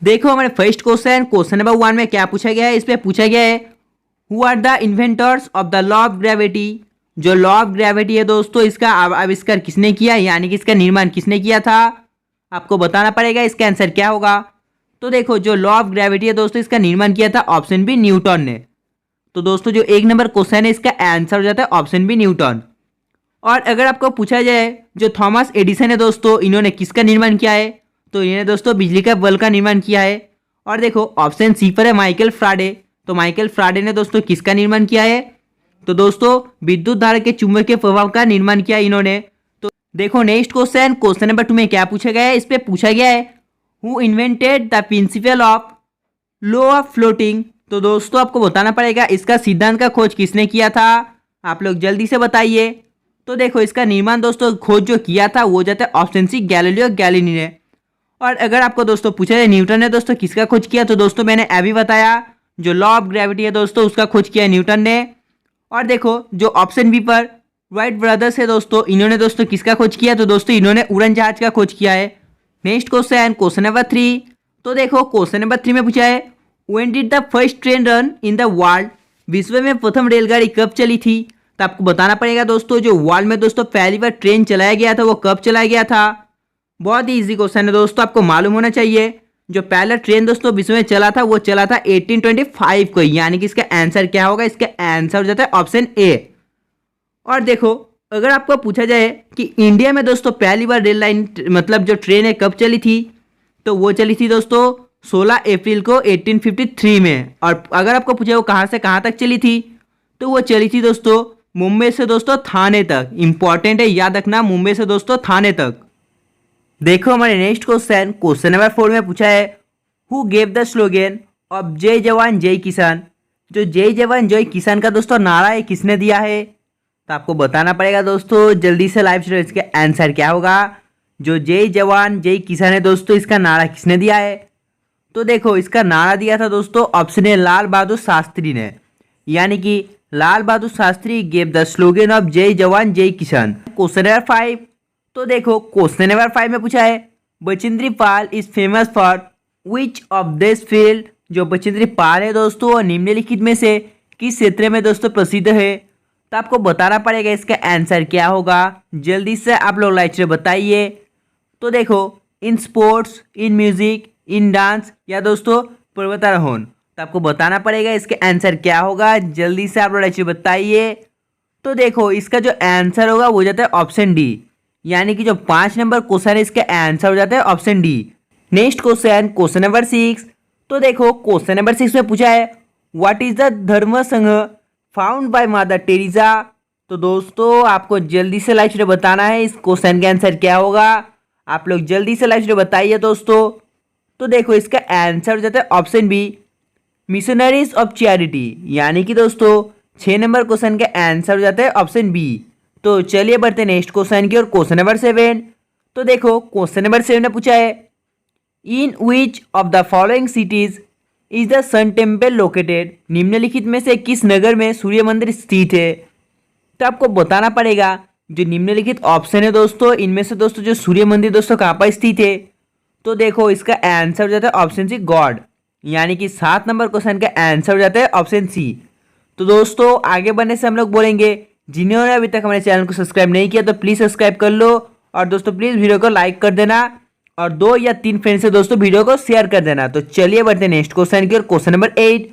देखो हमारे first question number 1 में क्या पूछा गया है। इस पे पूछा गया है who are the inventors of the law of gravity. जो लॉ ऑफ ग्रेविटी है दोस्तों, इसका आविष्कार किसने किया, यानी कि इसका निर्माण किसने किया था, आपको बताना पड़ेगा। इसका आंसर क्या होगा। तो देखो जो लॉ ऑफ ग्रेविटी है दोस्तों, इसका निर्माण किया था ऑप्शन बी न्यूटन ने। तो दोस्तों जो 1 नंबर क्वेश्चन है, इसका आंसर हो जाता है ऑप्शन बी न्यूटन। और अगर आपको पूछा जाए जो थॉमस एडिसन है दोस्तों, इन्होंने किसका निर्माण किया है, तो इन्होंने दोस्तों बिजली का बल्ब का निर्माण किया है। और देखो ऑप्शन सी पर है माइकल फ्राडे। तो माइकल फ्राडे ने दोस्तों किसका निर्माण किया है, तो दोस्तों विद्युत धारा के चुंबकीय प्रभाव का निर्माण किया इन्होंने। तो देखो नेक्स्ट क्वेश्चन नंबर 2 में क्या पूछा गया है। इस पे पूछा गया है who invented the principle of law of floating. तो दोस्तों आपको बताना पड़ेगा इसका सिद्धांत का खोज किसने किया था, आप लोग जल्दी से बताइए। तो देखो इसका निर्माण दोस्तों खोज जो किया था वो जाता है ऑप्शन सी गैलीलियो गैलीली ने। और अगर आपको दोस्तों पूछा जाए न्यूटन ने दोस्तों किसका खोज किया, तो दोस्तों मैंने अभी बताया जो लॉ ऑफ ग्रेविटी है दोस्तों उसका खोज किया न्यूटन ने। और देखो जो ऑप्शन बी पर राइट ब्रदर्स है दोस्तों, इन्होंने दोस्तों किसका खोज किया, तो दोस्तों इन्होंने उड़न जहाज का खोज किया है। Next question number 3। तो देखो क्वेश्चन नंबर 3 में पूछा है when did the first train run in the world. विश्व में प्रथम रेलगाड़ी कब चली थी। तो आपको बताना पड़ेगा दोस्तों जो वर्ल्ड में दोस्तों पहली बार ट्रेन चलाया गया था वो कब चलाया गया था। बहुत ही इजी क्वेश्चन है दोस्तों, आपको मालूम होना चाहिए। जो पहला ट्रेन दोस्तों विश्व में चला था वो चला था 1825 को, यानी कि इसका आंसर क्या होगा, इसका आंसर हो जाता है ऑप्शन ए। और देखो अगर आपको पूछा जाए कि इंडिया में दोस्तों पहली बार रेल लाइन मतलब जो ट्रेन है कब चली थी, तो वो चली थी दोस्तों 16 अप्रैल को 1853 में। और अगर आपको पूछा वो कहाँ से कहाँ तक चली थी, तो वो चली थी दोस्तों मुंबई से दोस्तों थाने तक। इंपॉर्टेंट है, याद रखना, मुंबई से दोस्तों थाने तक। देखो हमारे नेक्स्ट क्वेश्चन नंबर 4 में पूछा है who gave the slogan of jai jawan jai किसान। जो जय जवान जय किसान का दोस्तों नारा है किसने दिया है, तो आपको बताना पड़ेगा दोस्तों जल्दी से लाइव चलो इसका आंसर क्या होगा। जो जय जवान जय किसान है दोस्तों, इसका नारा किसने दिया है, तो देखो इसका नारा दिया था दोस्तों ऑप्शन ए लाल बहादुर शास्त्री ने, यानी कि Lal Bahadur Shastri gave the slogan of jai jawan jai kisan. Question number 5। तो देखो क्वेश्चन नंबर 5 में पूछा है Bachendri Pal is famous for which of this field. जो बचेंद्री पाल है दोस्तों निम्नलिखित में से किस क्षेत्र में दोस्तों प्रसिद्ध है, तो आपको बताना पड़ेगा इसका आंसर क्या होगा। जल्दी से आप लोग लाइक से बताइए। तो देखो in sports, in music, in dance या दोस्तों पर्वतारोहण, तो आपको बताना पड़ेगा इसका आंसर क्या होगा। जल्दी से आप लोग लाइक से बताइए। तो देखो इसका जो आंसर होगा वो जाता है ऑप्शन डी, यानी कि जो 5 नंबर क्वेश्चन है इसका आंसर हो जाता है option D. Next question number 6। तो देखो क्वेश्चन नंबर 6 में पूछा है व्हाट इज द धर्म संघ फाउंड बाय मदर टेरेसा। तो दोस्तों आपको जल्दी से लाइव से बताना है इस क्वेश्चन का आंसर क्या होगा। आप लोग जल्दी से लाइव से बताइए दोस्तों। तो देखो इसका आंसर हो जाता है option B missionaries of charity, यानी कि दोस्तों 6 नंबर क्वेश्चन का आंसर हो जाता है ऑप्शन बी। तो चलिए बढ़ते हैं नेक्स्ट क्वेश्चन की और क्वेश्चन नंबर 7। तो देखो क्वेश्चन नंबर 7 ने पूछा है in which of the following cities is the sun temple located. निम्नलिखित में से किस नगर में सूर्य मंदिर स्थित है, तो आपको बताना पड़ेगा जो निम्नलिखित ऑप्शन है दोस्तों इनमें से दोस्तों जो सूर्य मंदिर दोस्तों कहाँ पर स्थित है, तो देखो इसका आंसर हो जाता है ऑप्शन सी गॉड, यानी कि 7 नंबर क्वेश्चन का आंसर हो जाता है ऑप्शन सी। तो दोस्तों आगे बढ़ने से हम लोग बोलेंगे जिन्होंने अभी तक हमारे चैनल को सब्सक्राइब नहीं किया तो प्लीज़ सब्सक्राइब कर लो, और दोस्तों प्लीज़ वीडियो को लाइक कर देना और 2 या 3 फ्रेंड से दोस्तों वीडियो को शेयर कर देना। तो चलिए बढ़ते हैं नेक्स्ट क्वेश्चन की और क्वेश्चन नंबर 8।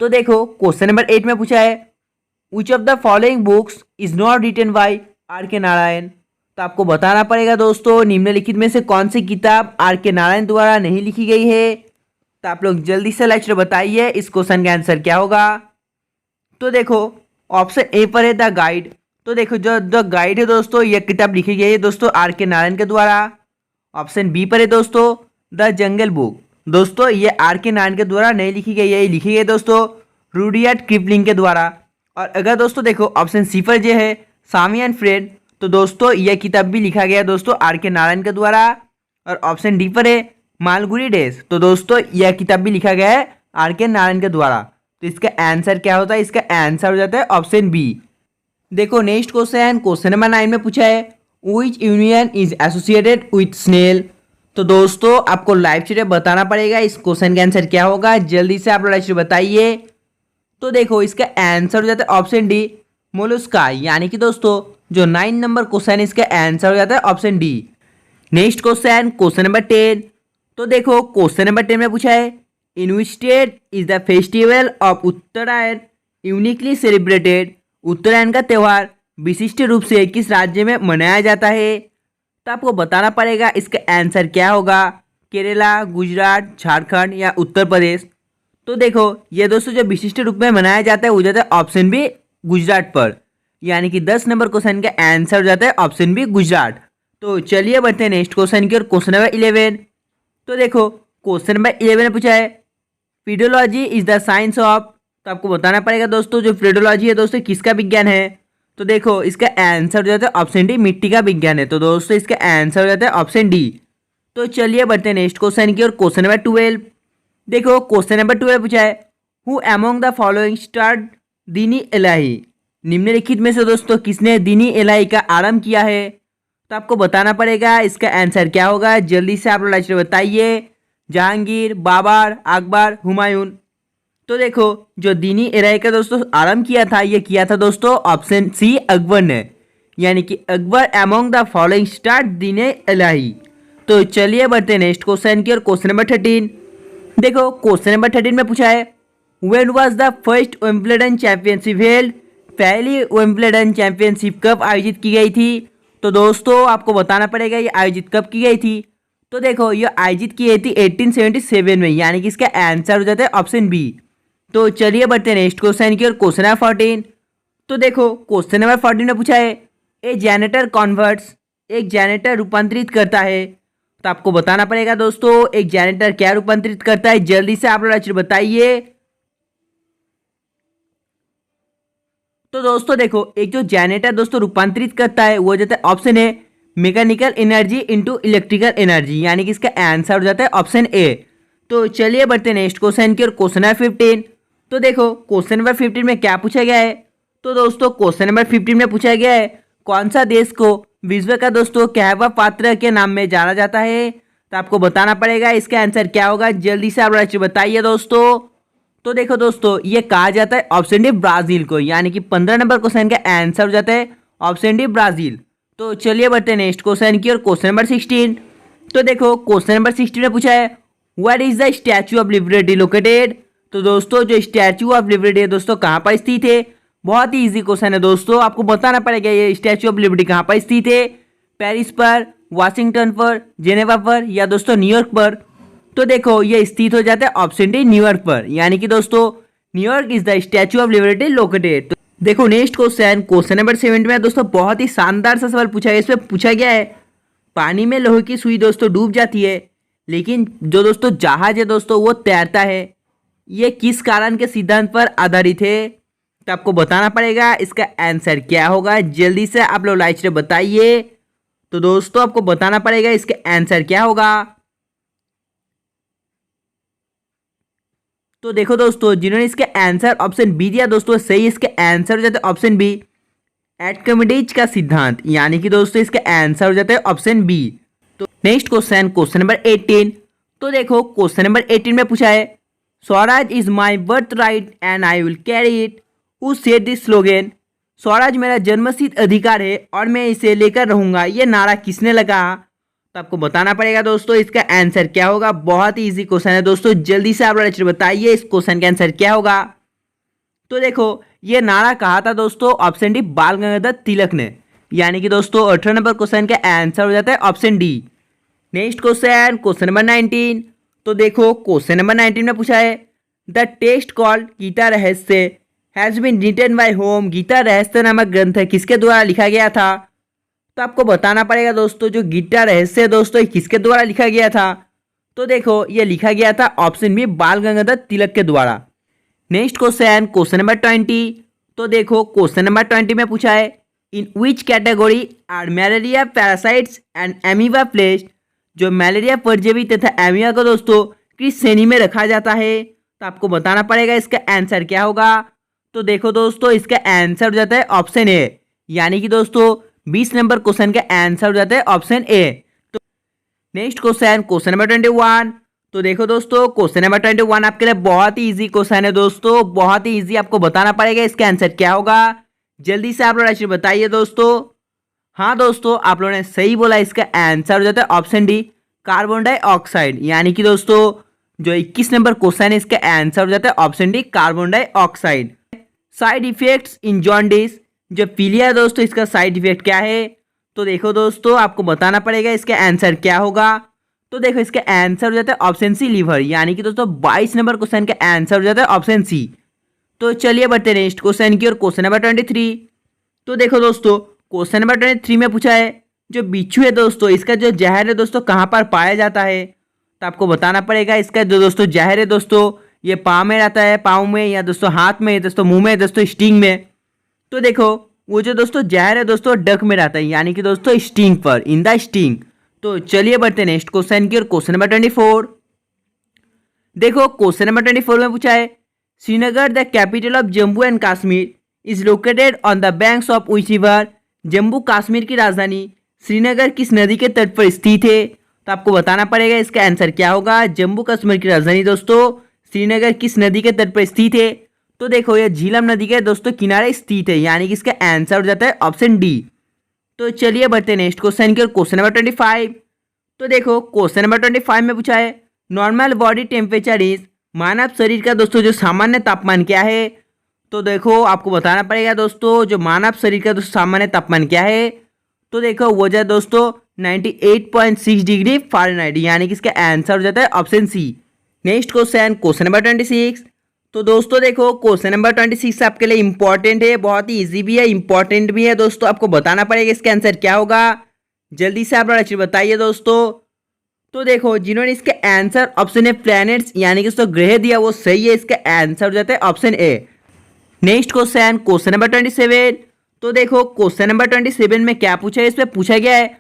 तो देखो क्वेश्चन नंबर 8 में पूछा है which of the following books is not written by R K Narayan. तो आपको बताना पड़ेगा दोस्तों निम्नलिखित में से कौन सी किताब आर के नारायण द्वारा नहीं लिखी गई है। तो आप लोग जल्दी से लाइक से बताइए इस क्वेश्चन का आंसर क्या होगा। तो देखो ऑप्शन ए पर है द गाइड। तो देखो जो द गाइड है दोस्तों यह किताब लिखी गई है दोस्तों आर के नारायण के द्वारा। ऑप्शन बी पर है दोस्तों द जंगल बुक। दोस्तों ये आर के नारायण के द्वारा नहीं लिखी गई है, लिखी गई दोस्तों रुडियार्ड किपलिंग के द्वारा। और अगर दोस्तों देखो ऑप्शन सी पर जो है सामी एंड फ्रेंड, तो दोस्तों यह किताब भी लिखा गया दोस्तों आर के नारायण के द्वारा। और ऑप्शन डी पर है मालगुडी डेज, तो दोस्तों यह किताब भी लिखा गया है आर के नारायण के द्वारा। तो इसका आंसर क्या होता है, इसका आंसर हो जाता है ऑप्शन बी। देखो नेक्स्ट क्वेश्चन नंबर 9 में पूछा है which union is associated with snail. तो दोस्तों आपको लाइव चैट में बताना पड़ेगा इस क्वेश्चन का आंसर क्या होगा। जल्दी से आप लोग लाइव चैट में बताइए। तो देखो इसका आंसर हो जाता है ऑप्शन डी, मोलस्का। यानी कि दोस्तों जो 9 नंबर क्वेश्चन है इसका आंसर हो जाता है option D. Next question, question number 10। तो देखो क्वेश्चन नंबर 10 में पूछा है, in which state is the festival of Uttarayan uniquely celebrated. Uttarayan का त्यौहार विशिष्ट रूप से किस राज्य में मनाया जाता है। तो आपको बताना पड़ेगा इसका आंसर क्या होगा, केरला, गुजरात, झारखंड या उत्तर प्रदेश। तो देखो ये दोस्तों जो विशिष्ट रूप में मनाया जाता है वो जाता है ऑप्शन बी, गुजरात पर। यानी कि 10 नंबर क्वेश्चन का आंसर हो जाता है ऑप्शन बी, गुजरात। तो चलिए बढ़ते हैं नेक्स्ट क्वेश्चन की ओर। Question number 11। तो देखो क्वेश्चन नंबर 11 में पूछा है, फिडोलॉजी इज द साइंस ऑफ। तो आपको बताना पड़ेगा दोस्तों जो फिडोलॉजी है दोस्तों किसका विज्ञान है। तो देखो इसका आंसर हो जाता है ऑप्शन डी, मिट्टी का विज्ञान है। तो दोस्तों इसका आंसर हो जाता है ऑप्शन डी। तो चलिए बढ़ते हैं नेक्स्ट क्वेश्चन की ओर। Question number 12। देखो क्वेश्चन नंबर 12 पूछा है, who among the following start दीनी इलाही। निम्नलिखित में से दोस्तों किसने दीनी इलाही का आरंभ किया है। तो आपको बताना पड़ेगा इसका आंसर क्या होगा। जल्दी से आप लोग लाइव बताइए। जहांगीर, बाबर, अकबर, हुमायूं। तो देखो जो दीनी इलाही का दोस्तों आरंभ किया था ये किया था दोस्तों ऑप्शन सी, अकबर ने। यानी कि Akbar among the following start दीनी इलाही। तो चलिए बढ़ते हैं नेक्स्ट क्वेश्चन की ओर। Question number 13। देखो क्वेश्चन नंबर 13 में पूछा है, when was the first Wimbledon championship held. पहली विंबलडन चैंपियनशिप कब आयोजित की गई थी। तो दोस्तों आपको बताना पड़ेगा ये आयोजित कब की गई थी। तो देखो ये आयोजित की गई थी 1877 में। यानी कि इसका आंसर हो जाता है ऑप्शन बी। तो चलिए बढ़ते हैं नेक्स्ट क्वेश्चन की ओर। Question number 14। तो देखो क्वेश्चन नंबर 14 में पूछा है, ए जेनेटर कन्वर्ट्स। एक जेनेटर रूपांतरित करता है। तो आपको बताना पड़ेगा दोस्तों एक जेनेटर क्या रूपांतरित करता है। जल्दी से आप लोग बताइए। तो दोस्तों देखो एक जो जेनेटर दोस्तों रूपांतरित करता है वो जाता है option A, mechanical energy into electrical energy. यानी कि इसका आंसर हो जाता है ऑप्शन ए। तो चलिए बढ़ते हैं नेक्स्ट क्वेश्चन की ओर। Question number 15। तो देखो क्वेश्चन नंबर 15 में क्या पूछा गया है। तो दोस्तों क्वेश्चन नंबर 15 में पूछा गया है, कौन सा देश को विश्व का दोस्तों कहवा पात्र के नाम में जाना जाता है। तो आपको बताना पड़ेगा इसका आंसर क्या होगा। जल्दी से आप बताइए दोस्तों। तो देखो दोस्तों ये कहा जाता है ऑप्शन डी, ब्राजील को। यानी कि 15 नंबर क्वेश्चन का आंसर हो जाता है ऑप्शन डी, ब्राजील। तो चलिए बढ़ते हैं नेक्स्ट क्वेश्चन की ओर। Question number 16। तो देखो क्वेश्चन नंबर 16 में पूछा है, what is the statue of liberty located. तो दोस्तों जो स्टैचू ऑफ लिबर्टी है दोस्तों कहाँ पर स्थित है। बहुत ही इजी क्वेश्चन है दोस्तों। आपको बताना पड़ेगा ये स्टैचू ऑफ लिबर्टी कहाँ पर स्थित है। पेरिस पर, वाशिंगटन पर, जेनेवा पर या दोस्तों न्यूयॉर्क पर। तो देखो ये स्थित हो जाता है ऑप्शन डी, न्यूयॉर्क पर। यानी कि दोस्तों New York is the statue of liberty located. तो देखो नेक्स्ट क्वेश्चन, क्वेश्चन नंबर 7 में दोस्तों बहुत ही शानदार सा सवाल पूछा है। इसमें पूछा गया है, पानी में लोहे की सुई दोस्तों डूब जाती है लेकिन जो दोस्तों जहाज है दोस्तों वो तैरता है। ये किस कारण के सिद्धांत पर आधारित है। तो आपको बताना पड़ेगा इसका आंसर क्या होगा। जल्दी से आप लोग लाइव से बताइए। तो दोस्तों आपको बताना पड़ेगा इसका आंसर क्या होगा। तो देखो दोस्तों जिन्होंने इसके आंसर ऑप्शन बी दिया दोस्तों सही इसके आंसर हो जाता है ऑप्शन बी, आर्किमिडीज का सिद्धांत। यानी कि दोस्तों इसका आंसर हो जाता है ऑप्शन बी। तो नेक्स्ट क्वेश्चन, क्वेश्चन नंबर 18। तो देखो क्वेश्चन नंबर 18 में पूछा है, Swaraj is my birth right and I will carry it, who said this slogan. Swaraj मेरा जन्मसिद्ध अधिकार है और मैं इसे लेकर रहूंगा। ये नारा किसने लगा। तो आपको बताना पड़ेगा दोस्तों इसका आंसर क्या होगा। बहुत ही इजी क्वेश्चन है दोस्तों। जल्दी से आप लोग बताइए इस क्वेश्चन का आंसर क्या होगा। तो देखो ये नारा कहा था दोस्तों ऑप्शन डी, बाल गंगाधर तिलक ने। यानी कि दोस्तों 18 नंबर क्वेश्चन का आंसर हो जाता है option D. Next question, question number 19। तो देखो क्वेश्चन नंबर 19 में पूछा है, the text called Gita Rahasya has been written by whom. Gita Rahasya नामक ग्रंथ किसके द्वारा लिखा गया था। तो आपको बताना पड़ेगा दोस्तों जो गीता रहस्य दोस्तों किसके द्वारा लिखा गया था। तो देखो ये लिखा गया था ऑप्शन बी, बाल गंगाधर तिलक के द्वारा। Next question, question number 20। तो देखो क्वेश्चन नंबर 20 में पूछा है, in which category are malaria parasites and amoeba placed. जो मलेरिया परजीवी तथा एमीबा को दोस्तों किस श्रेणी में रखा जाता है। तो आपको बताना पड़ेगा इसका आंसर क्या होगा। तो देखो दोस्तों इसका आंसर हो जाता है ऑप्शन ए। यानी कि दोस्तों 20 नंबर क्वेश्चन का आंसर हो जाता है ऑप्शन ए। तो नेक्स्ट क्वेश्चन, क्वेश्चन नंबर 21। तो देखो दोस्तों, क्वेश्चन नंबर 21 आपके लिए बहुत ही इजी क्वेश्चन है दोस्तों, बहुत ही इजी। आपको बताना पड़ेगा इसका आंसर क्या होगा। जल्दी से आप लोग राशि बताइए दोस्तों। हाँ दोस्तों, आप लोगों ने सही बोला, इसका आंसर हो जाता है ऑप्शन डी, कार्बन डाइऑक्साइड। यानी कि दोस्तों जो 21 नंबर क्वेश्चन है इसका आंसर हो जाता है option D, carbon dioxide. Side effects इन जॉन्डिस, जो पीलिया है दोस्तों, इसका साइड इफेक्ट क्या है। तो देखो दोस्तों, आपको बताना पड़ेगा इसका आंसर क्या होगा। तो देखो इसका आंसर हो जाता है ऑप्शन सी, लीवर। यानी कि दोस्तों 22 नंबर क्वेश्चन का आंसर हो जाता है ऑप्शन सी। तो चलिए बढ़ते नेक्स्ट क्वेश्चन की और, क्वेश्चन नंबर 23। तो देखो दोस्तों, क्वेश्चन नंबर 23 में पूछा है जो बिच्छू है दोस्तों, इसका जो जहर है दोस्तों कहाँ पर पाया जाता है। तो आपको बताना पड़ेगा इसका जो दोस्तों जहर है दोस्तों, ये पाँव में रहता है, पाँव में, या दोस्तों हाथ में, दोस्तों मुंह में, दोस्तों स्टिंग में। तो देखो वो जो दोस्तों जहर है दोस्तों डक में रहता है, यानी कि दोस्तों स्टिंग पर, इन द स्टिंग। तो चलिए बढ़ते नेक्स्ट क्वेश्चन की और, क्वेश्चन नंबर 24। देखो क्वेश्चन नंबर 24 में पूछा है Srinagar the capital of Jammu and Kashmir is located on the banks of which river. Jammu Kashmir की राजधानी श्रीनगर किस नदी के तट पर स्थित है। तो आपको बताना पड़ेगा इसका आंसर क्या होगा। जम्मू कश्मीर की राजधानी दोस्तों श्रीनगर किस नदी के तट पर स्थित है। तो देखो ये झीलम नदी के दोस्तों किनारे स्थित है, यानी कि इसका आंसर हो जाता है ऑप्शन डी। तो चलिए बढ़ते नेक्स्ट क्वेश्चन की और, क्वेश्चन नंबर 25। तो देखो क्वेश्चन नंबर 25 में पूछा है नॉर्मल बॉडी टेम्परेचर इज, मानव शरीर का दोस्तों जो सामान्य तापमान क्या है। तो देखो आपको बताना पड़ेगा दोस्तों जो मानव शरीर का दोस्तों सामान्य तापमान क्या है। तो देखो वो जो दोस्तों 98.6 डिग्री फ़ारेनहाइट, यानी कि इसका आंसर हो जाता है option C. Next question, question number 26। तो दोस्तों देखो क्वेश्चन नंबर 26 आपके लिए इंपॉर्टेंट है, बहुत ही इजी भी है, इंपॉर्टेंट भी है दोस्तों। आपको बताना पड़ेगा इसका आंसर क्या होगा। जल्दी से आप लोग बताइए दोस्तों। तो देखो जिन्होंने इसका आंसर ऑप्शन ए प्लैनेट्स, यानी कि दोस्तों ग्रह दिया, वो सही है। इसका आंसर हो जाता है option A. Next question, question number 27। तो देखो क्वेश्चन नंबर 27 में क्या पूछा है, इसमें पूछा गया है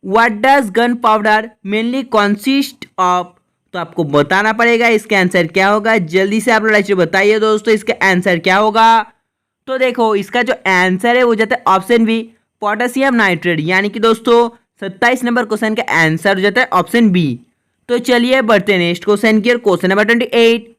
what does gun powder mainly consist of. तो आपको बताना पड़ेगा इसका आंसर क्या होगा। जल्दी से आप लोग बताइए दोस्तों इसका आंसर क्या होगा। तो देखो इसका जो आंसर है वो जाता है ऑप्शन बी, पोटेशियम नाइट्रेट। यानी कि दोस्तों 27 नंबर क्वेश्चन का आंसर हो जाता है ऑप्शन बी। तो चलिए बढ़ते हैं नेक्स्ट क्वेश्चन की और, क्वेश्चन नंबर 28।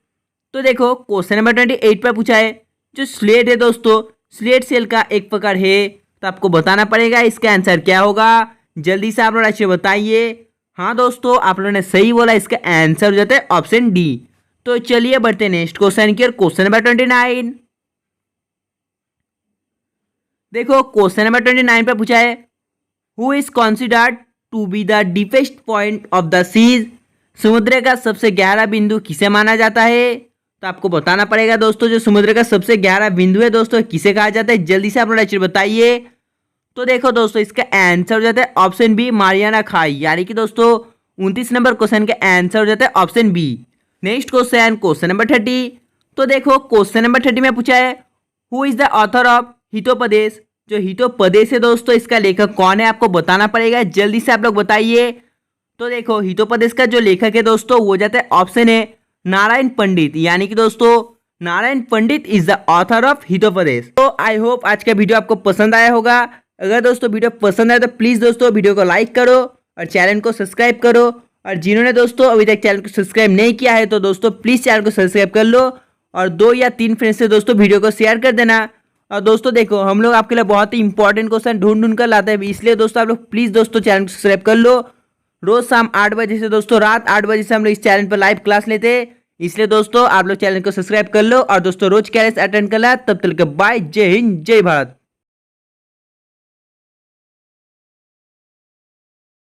तो देखो क्वेश्चन नंबर 28 पर पूछा है जो स्लेट है दोस्तों, स्लेट सेल का एक प्रकार है। तो आपको बताना पड़ेगा इसका आंसर क्या होगा। जल्दी से आप लोग अच्छे बताइए। हाँ दोस्तों, आप लोगों ने सही बोला, इसका आंसर हो जाता है ऑप्शन डी। तो चलिए बढ़ते हैं नेक्स्ट क्वेश्चन की और, क्वेश्चन नंबर 29। देखो क्वेश्चन नंबर 29 पर पूछा है who is considered to be the deepest point of the seas. समुद्र का सबसे गहरा बिंदु किसे माना जाता है। तो आपको बताना पड़ेगा दोस्तों जो समुद्र का सबसे गहरा बिंदु है दोस्तों किसे कहा जाता है। जल्दी से आप लोग बताइए। तो देखो दोस्तों इसका आंसर हो जाता है ऑप्शन बी, मारियाना खाई। यानी कि दोस्तों 29 नंबर क्वेश्चन का आंसर हो जाता है option B. Next question, question number 30। तो देखो क्वेश्चन नंबर 30 में पूछा है who is the author of Hitopadesha. जो हितोपदेश है दोस्तों इसका लेखक कौन है, आपको बताना पड़ेगा। जल्दी से आप लोग बताइए। तो देखो हितोपदेश का जो लेखक है दोस्तों वो जाता है ऑप्शन है नारायण पंडित। यानी कि दोस्तों Narayan Pandit is the author of Hitopadesha. तो आई होप आज का वीडियो आपको पसंद आया होगा। अगर दोस्तों वीडियो पसंद आए तो प्लीज़ दोस्तों वीडियो को लाइक करो और चैनल को सब्सक्राइब करो। और जिन्होंने दोस्तों अभी तक चैनल को सब्सक्राइब नहीं किया है तो दोस्तों प्लीज़ चैनल को सब्सक्राइब कर लो और 2 या 3 फ्रेंड्स से दोस्तों वीडियो को शेयर कर देना। और दोस्तों देखो हम लोग आपके लिए बहुत ही इंपॉर्टेंट क्वेश्चन ढूंढ कर लाते हैं, इसलिए दोस्तों आप लोग प्लीज़ दोस्तों चैनल को सब्सक्राइब कर लो। रोज शाम 8 बजे से दोस्तों रात 8 बजे से हम लोग इस चैनल पर लाइव क्लास लेते हैं, इसलिए दोस्तों आप लोग चैनल को सब्सक्राइब कर लो और दोस्तों रोज क्लास अटेंड कर ला। तब तक बाय, जय हिंद, जय भारत।